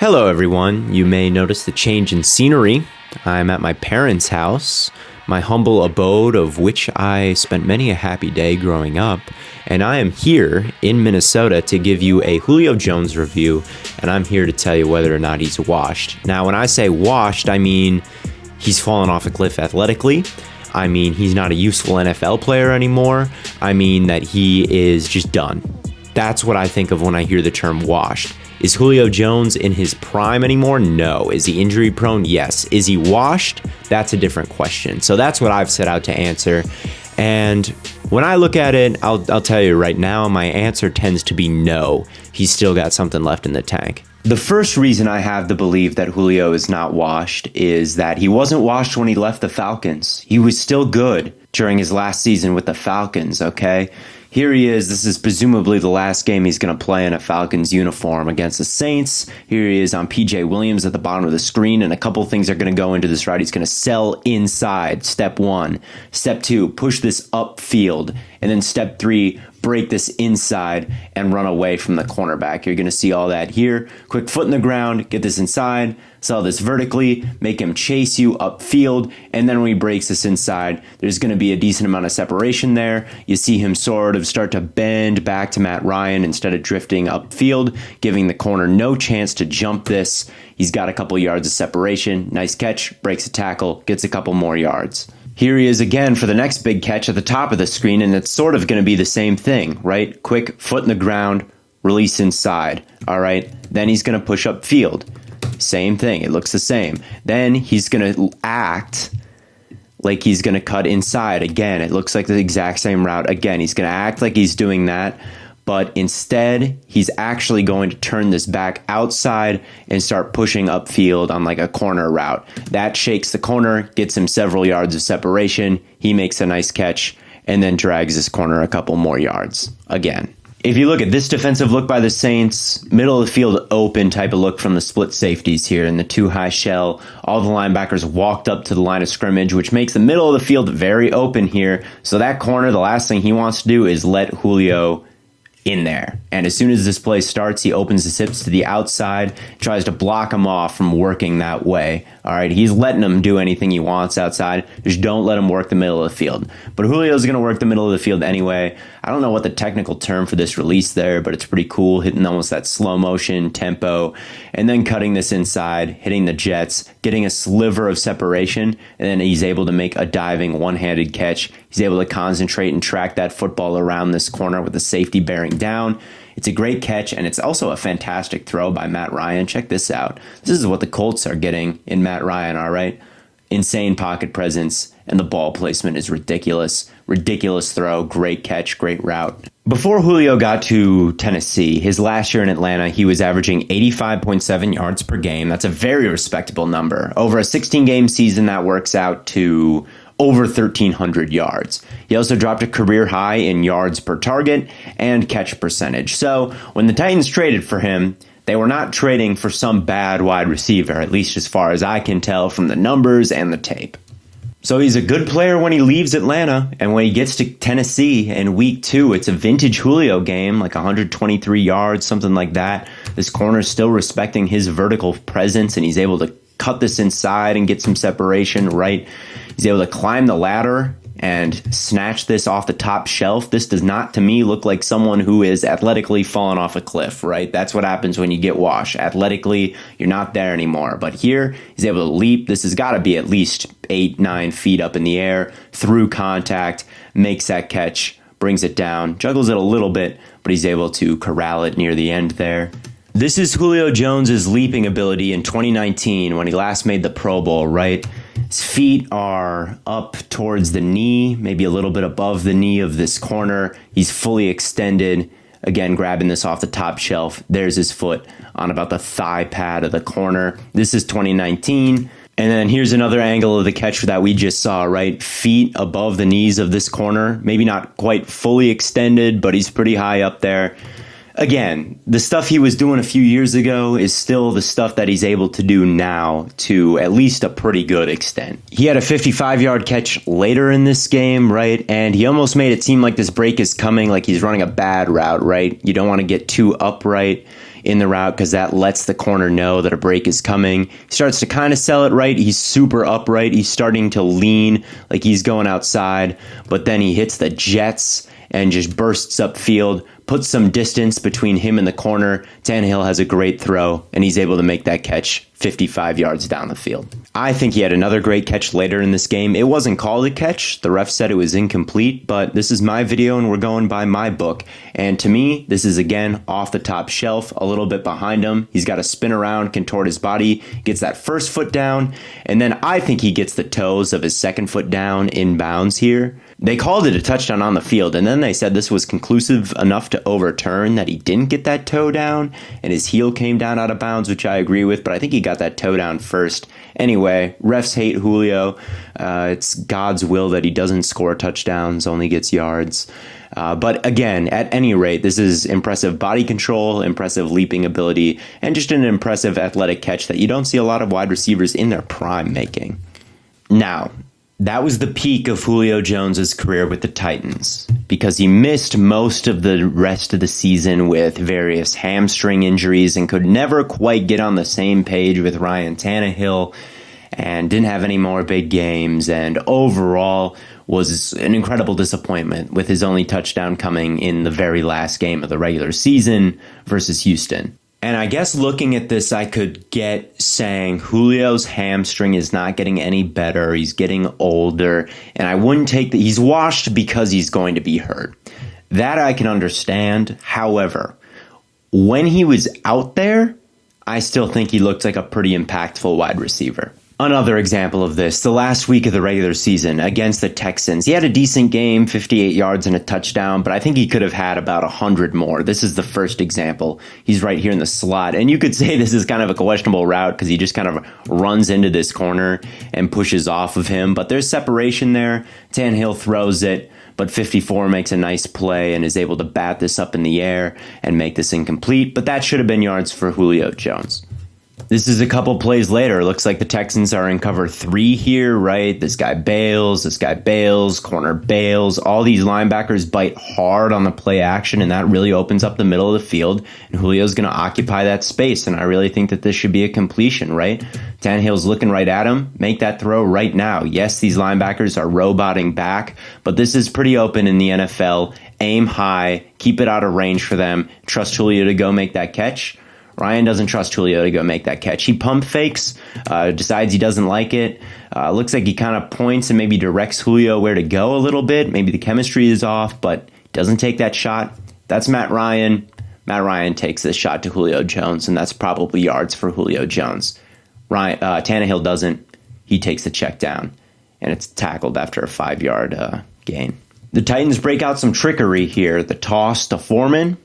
Hello everyone, you may notice the change in scenery. I'm at my parents' house, my humble abode of which I spent many a happy day growing up, and I am here in Minnesota to give you a Julio Jones review, and I'm here to tell you whether or not he's washed. Now when I say washed, I mean he's fallen off a cliff athletically. I mean he's not a useful NFL player anymore. I mean that he is just done. That's what I think of when I hear the term washed. Is Julio Jones in his prime anymore? No. Is he injury prone? Yes. Is he washed? That's a different question. So that's what I've set out to answer. And when I look at it, I'll tell you right now, my answer tends to be no. He's still got something left in the tank. The first reason I have to believe that Julio is not washed is that he wasn't washed when he left the Falcons. He was still good during his last season with the Falcons, okay? Here he is. This is presumably the last game he's going to play in a Falcons uniform against the Saints. Here he is on PJ Williams at the bottom of the screen, and a couple things are going to go into this route. He's going to sell inside, step one. Step two, push this upfield. And then step three, break this inside and run away from the cornerback. You're going to see all that here. Quick foot in the ground, get this inside, sell this vertically, make him chase you upfield, and then when he breaks this inside, there's going to be a decent amount of separation there. You see him sort of start to bend back to Matt Ryan instead of drifting upfield, giving the corner no chance to jump this. He's got a couple yards of separation. Nice catch, breaks a tackle, gets a couple more yards. Here he is again for the next big catch at the top of the screen, and it's sort of going to be the same thing, right? Quick foot in the ground, release inside, all right? Then he's going to push up field. Same thing. It looks the same. Then he's going to act like he's going to cut inside. Again, it looks like the exact same route. Again, he's going to act like he's doing that, but instead, he's actually going to turn this back outside and start pushing upfield on like a corner route. That shakes the corner, gets him several yards of separation. He makes a nice catch and then drags his corner a couple more yards again. If you look at this defensive look by the Saints, middle of the field open type of look from the split safeties here in the two high shell. All the linebackers walked up to the line of scrimmage, which makes the middle of the field very open here. So that corner, the last thing he wants to do is let Julio in there. And as soon as this play starts, he opens his hips to the outside, tries to block him off from working that way. All right, he's letting him do anything he wants outside. Just don't let him work the middle of the field. But Julio's going to work the middle of the field anyway. I don't know what the technical term for this release there, but it's pretty cool, hitting almost that slow motion tempo, and then cutting this inside, hitting the jets, getting a sliver of separation, and then he's able to make a diving one-handed catch. He's able to concentrate and track that football around this corner with the safety bearing down. It's a great catch, and it's also a fantastic throw by Matt Ryan. Check this out. This is what the Colts are getting in Matt Ryan, all right? Insane pocket presence, and the ball placement is ridiculous. Ridiculous throw, great catch, great route. Before Julio got to Tennessee, his last year in Atlanta, he was averaging 85.7 yards per game. That's a very respectable number. Over a 16-game season, that works out to over 1,300 yards. He also dropped a career high in yards per target and catch percentage. So when the Titans traded for him, they were not trading for some bad wide receiver, at least as far as I can tell from the numbers and the tape. So he's a good player when he leaves Atlanta, and when he gets to Tennessee in week 2, it's a vintage Julio game, like 123 yards, something like that. This corner's still respecting his vertical presence, and he's able to cut this inside and get some separation, right? He's able to climb the ladder and snatch this off the top shelf. This does not, to me, look like someone who is athletically fallen off a cliff, right? That's what happens when you get washed. Athletically, you're not there anymore. But here, he's able to leap. This has got to be at least 8-9 feet up in the air, through contact, makes that catch, brings it down, juggles it a little bit, but he's able to corral it near the end there. This is Julio Jones's leaping ability in 2019 when he last made the Pro Bowl, right? His feet are up towards the knee, maybe a little bit above the knee of this corner. He's fully extended, again, grabbing this off the top shelf. There's his foot on about the thigh pad of the corner. This is 2019. And then here's another angle of the catch that we just saw, right? Feet above the knees of this corner. Maybe not quite fully extended, but he's pretty high up there. Again, the stuff he was doing a few years ago is still the stuff that he's able to do now to at least a pretty good extent. He had a 55-yard catch later in this game, right? And he almost made it seem like this break is coming, like he's running a bad route, right? You don't want to get too upright. in the route because that lets the corner know that a break is coming. He starts to kind of sell it right. He's super upright. He's starting to lean like he's going outside, but then he hits the jets and just bursts upfield, puts some distance between him and the corner. Tannehill has a great throw, and he's able to make that catch 55 yards down the field. I think he had another great catch later in this game. It wasn't called a catch. The ref said it was incomplete, but this is my video, and we're going by my book. And to me, this is, again, off the top shelf, a little bit behind him. He's got to spin around, contort his body, gets that first foot down, and then I think he gets the toes of his second foot down in bounds here. They called it a touchdown on the field, and then they said this was conclusive enough to overturn that he didn't get that toe down, and his heel came down out of bounds, which I agree with, but I think he got that toe down first. Anyway, refs hate Julio. It's God's will that he doesn't score touchdowns, only gets yards. But again, at any rate, this is impressive body control, impressive leaping ability, and just an impressive athletic catch that you don't see a lot of wide receivers in their prime making. Now, that was the peak of Julio Jones's career with the Titans because he missed most of the rest of the season with various hamstring injuries and could never quite get on the same page with Ryan Tannehill and didn't have any more big games, and overall was an incredible disappointment with his only touchdown coming in the very last game of the regular season versus Houston. And I guess looking at this, I could get saying Julio's hamstring is not getting any better. He's getting older. And I wouldn't take that he's washed because he's going to be hurt. That I can understand. However, when he was out there, I still think he looked like a pretty impactful wide receiver. Another example of this, the last week of the regular season against the Texans. He had a decent game, 58 yards and a touchdown, but I think he could have had about 100 more. This is the first example. He's right here in the slot, and you could say this is kind of a questionable route because he just kind of runs into this corner and pushes off of him, but there's separation there. Tannehill throws it, but 54 makes a nice play and is able to bat this up in the air and make this incomplete, but that should have been yards for Julio Jones. This is a couple plays later. Looks like the Texans are in cover 3 here, right? This guy bails, corner bails. All these linebackers bite hard on the play action, and that really opens up the middle of the field, and Julio's going to occupy that space, and I really think that this should be a completion, right? Tannehill's looking right at him. Make that throw right now. Yes, these linebackers are roboting back, but this is pretty open in the NFL. Aim high, keep it out of range for them. Trust Julio to go make that catch. Ryan doesn't trust Julio to go make that catch. He pump fakes, decides he doesn't like it. Looks like he kind of points and maybe directs Julio where to go a little bit. Maybe the chemistry is off, but doesn't take that shot. That's Matt Ryan. Matt Ryan takes this shot to Julio Jones, and that's probably yards for Julio Jones. Tannehill doesn't. He takes the check down, and it's tackled after a 5-yard gain. The Titans break out some trickery here. The toss to Foreman.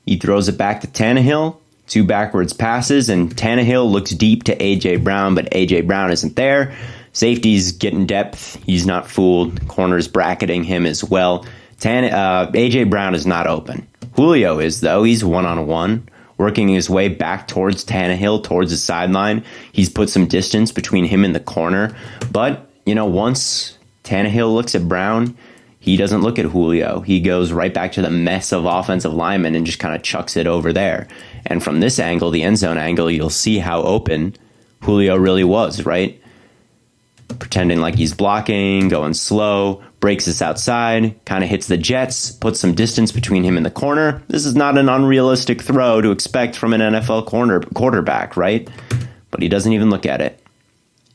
He throws it back to Tannehill. 2 backwards passes, and Tannehill looks deep to A.J. Brown, but A.J. Brown isn't there. Safety's getting depth. He's not fooled. Corner's bracketing him as well. A.J. Brown is not open. Julio is, though. He's one-on-one, working his way back towards Tannehill, towards the sideline. He's put some distance between him and the corner. But, once Tannehill looks at Brown, he doesn't look at Julio. He goes right back to the mess of offensive linemen and just kind of chucks it over there. And from this angle, the end zone angle, you'll see how open Julio really was, right? Pretending like he's blocking, going slow, breaks this outside, kind of hits the jets, puts some distance between him and the corner. This is not an unrealistic throw to expect from an NFL quarterback, right? But he doesn't even look at it.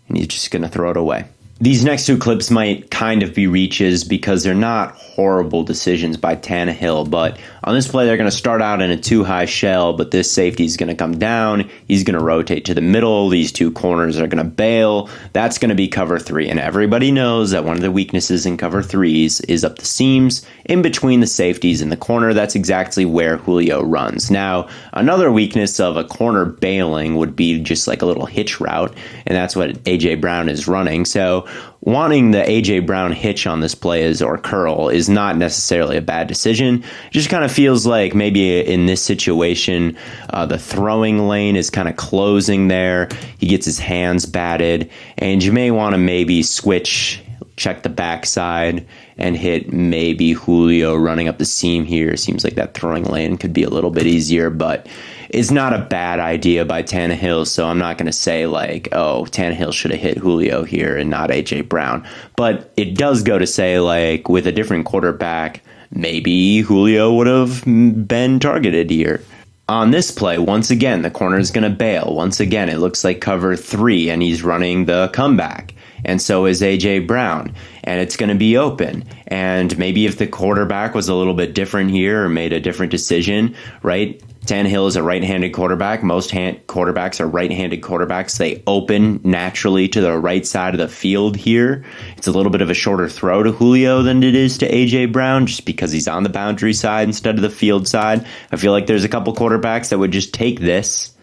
And he's just going to throw it away. These next 2 clips might kind of be reaches because they're not horrible decisions by Tannehill, but on this play they're going to start out in a 2-high shell, but this safety is going to come down. He's going to rotate to the middle. These 2 corners are going to bail. That's going to be cover 3, and everybody knows that one of the weaknesses in cover 3s is up the seams in between the safeties and the corner. That's exactly where Julio runs. Now, another weakness of a corner bailing would be just like a little hitch route, and that's what A.J. Brown is running. So wanting the A.J. Brown hitch on this play or curl is not necessarily a bad decision. It just kind of feels like maybe in this situation, the throwing lane is kind of closing there. He gets his hands batted, and you may want to maybe switch, check the backside, and hit maybe Julio running up the seam here. Seems like that throwing lane could be a little bit easier, but is not a bad idea by Tannehill. So I'm not going to say like, oh, Tannehill should have hit Julio here and not A.J. Brown. But it does go to say, like, with a different quarterback, maybe Julio would have been targeted here. On this play, once again, the corner is going to bail. Once again, it looks like cover 3, and he's running the comeback. And so is A.J. Brown. And it's going to be open. And maybe if the quarterback was a little bit different here or made a different decision, right? Tannehill is a right-handed quarterback. Most quarterbacks are right-handed quarterbacks. They open naturally to the right side of the field here. It's a little bit of a shorter throw to Julio than it is to A.J. Brown, just because he's on the boundary side instead of the field side. I feel like there's a couple quarterbacks that would just take this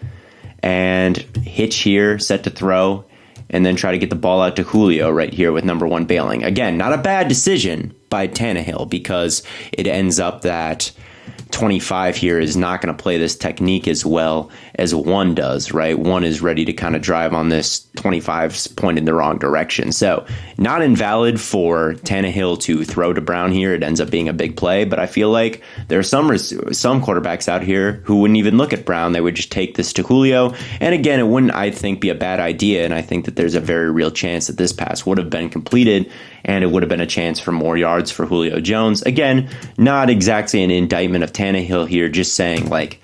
and hitch here, set to throw, and then try to get the ball out to Julio right here with number 1 bailing. Again, not a bad decision by Tannehill, because it ends up that 25 here is not going to play this technique as well as 1 does, right? 1 is ready to kind of drive on this, 25's pointed in the wrong direction. So not invalid for Tannehill to throw to Brown here. It ends up being a big play, but I feel like there are some quarterbacks out here who wouldn't even look at Brown. They would just take this to Julio. And again, it wouldn't, I think, be a bad idea. And I think that there's a very real chance that this pass would have been completed, and it would have been a chance for more yards for Julio Jones. Again, not exactly an indictment of Tannehill here, just saying, like,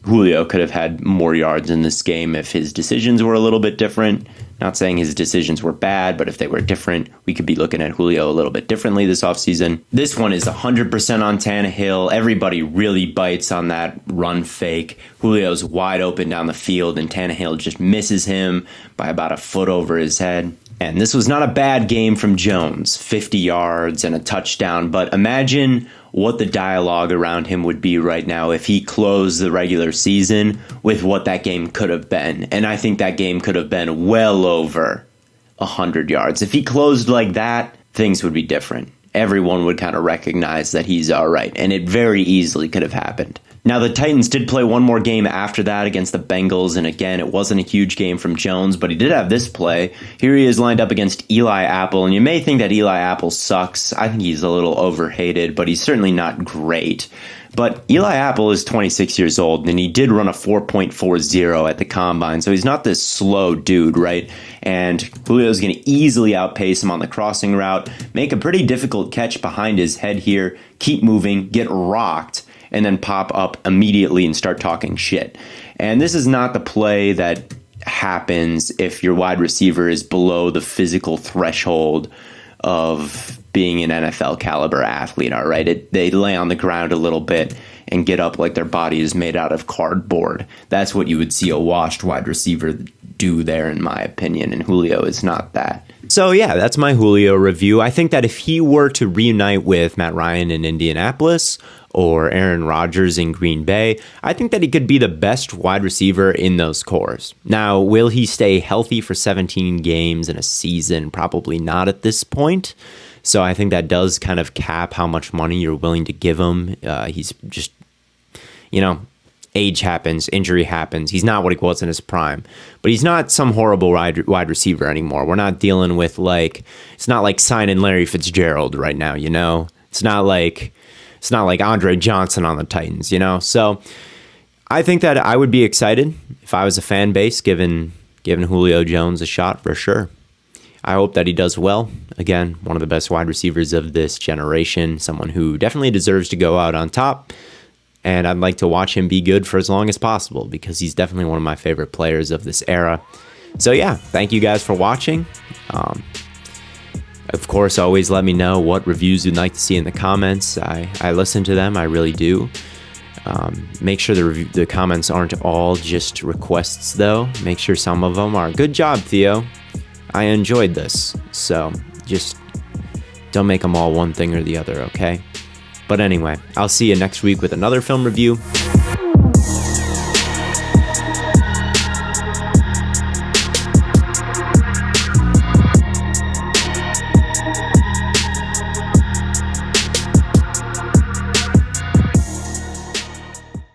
Julio could have had more yards in this game if his decisions were a little bit different. Not saying his decisions were bad, but if they were different, we could be looking at Julio a little bit differently this offseason. This one is 100% on Tannehill. Everybody really bites on that run fake. Julio's wide open down the field, and Tannehill just misses him by about a foot over his head. And this was not a bad game from Jones, 50 yards and a touchdown, but imagine what the dialogue around him would be right now if he closed the regular season with what that game could have been. And I think that game could have been well over 100 yards. If he closed like that, things would be different. Everyone would kind of recognize that he's all right, and it very easily could have happened. Now, the Titans did play one more game after that against the Bengals, and again, it wasn't a huge game from Jones, but he did have this play. Here he is lined up against Eli Apple, and you may think that Eli Apple sucks. I think he's a little overhated, but he's certainly not great. But Eli Apple is 26 years old, and he did run a 4.40 at the combine, so he's not this slow dude, right? And Julio's going to easily outpace him on the crossing route, make a pretty difficult catch behind his head here, keep moving, get rocked, and then pop up immediately and start talking shit. And this is not the play that happens if your wide receiver is below the physical threshold of being an NFL caliber athlete, all right? They lay on the ground a little bit and get up like their body is made out of cardboard. That's what you would see a washed wide receiver do there, in my opinion, and Julio is not that. So yeah, that's my Julio review. I think that if he were to reunite with Matt Ryan in Indianapolis or Aaron Rodgers in Green Bay, I think that he could be the best wide receiver in those cores. Now, will he stay healthy for 17 games in a season? Probably not at this point. So I think that does kind of cap how much money you're willing to give him. He's just, age happens, injury happens. He's not what he was in his prime, but he's not some horrible wide receiver anymore. We're not dealing with it's not like signing Larry Fitzgerald right now, It's not like Andre Johnson on the Titans, So I think that I would be excited if I was a fan base giving Julio Jones a shot for sure. I hope that he does well. Again, one of the best wide receivers of this generation, someone who definitely deserves to go out on top. And I'd like to watch him be good for as long as possible because he's definitely one of my favorite players of this era. So yeah, thank you guys for watching. Of course, always let me know what reviews you'd like to see in the comments. I listen to them, I really do. Make sure the comments aren't all just requests though. Make sure some of them are. Good job, Theo. I enjoyed this. So just don't make them all one thing or the other, okay? But anyway, I'll see you next week with another film review.